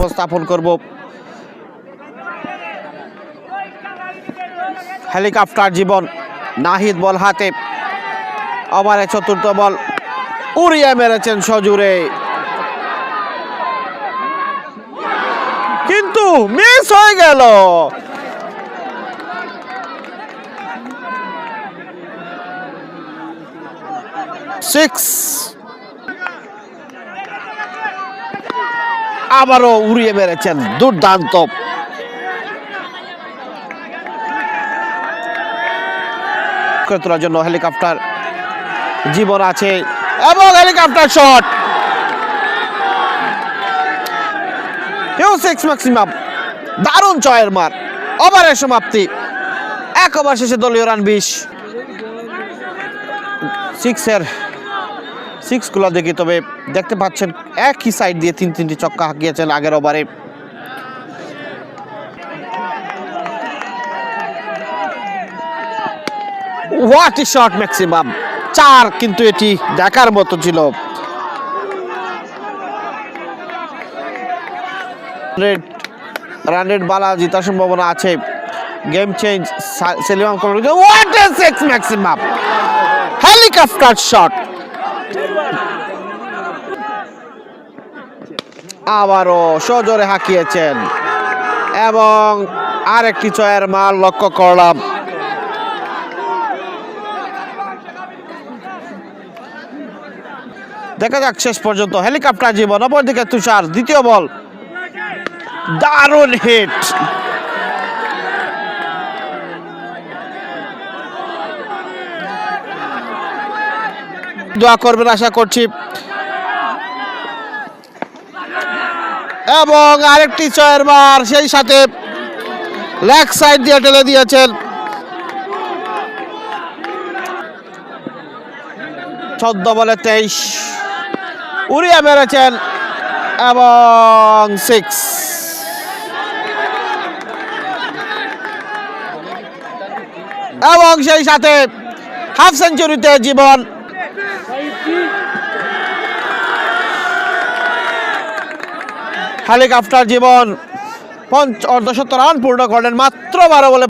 উপস্থাপন করব। হেলিকপ্টার জীবন, নাহিদ বল হাতে, ওভারে চতুর্থ বল উড়িয়ে মেরেছেন সজোরে, কিন্তু মিস হয়ে গেল। সিক্স, আবারও উড়িয়ে মেরেছেন, দুর্দান্ত। তোলার জন্য হেলিকপ্টার জীবন আছে এবং হেলিকপ্টার শট, সিক্স ম্যাক্সিমাম। দারুণ জয়ের মার, ওভারের সমাপ্তি, 1 ওভার শেষে দলীয় রান 20। সিক্স গুলো দেখি, তবে দেখতে পাচ্ছেন একই সাইড দিয়ে 3-3টি ছক্কা হাঁকিয়েছেন আগের ওভারে। হোয়াট এ শট, ম্যাক্সিমাম 4, কিন্তু এটি দেখার মতো ছিল। রান রেট বালা জিতার সম্ভাবনা আছে। গেম চেঞ্জ, সেলিমান what a six maximum, helicopter shot, আবারও সজোরে হাঁকিয়েছেন এবং আরেকটি ছয়ের মার লক্ষ্য করলাম। দেখা যাক শেষ পর্যন্ত। হেলিকপ্টার জীবন, অপরদিকে তুষার, দ্বিতীয় বল, দারুণ হিট, দোয়া করবেন আশা করছি। এবং আরেকটি ছয়ের বার, সেই সাথে লেগ সাইড দিয়ে ঠেলে দিয়েছেন। 14 বলে 23 উড়িয়ে মেরেছেন এবং 6। এবং সেই সাথে হাফ সেঞ্চুরিতে জীবন। হেলিকপ্টার জীবন 70 রান পূর্ণ করেন মাত্র 12 বলে।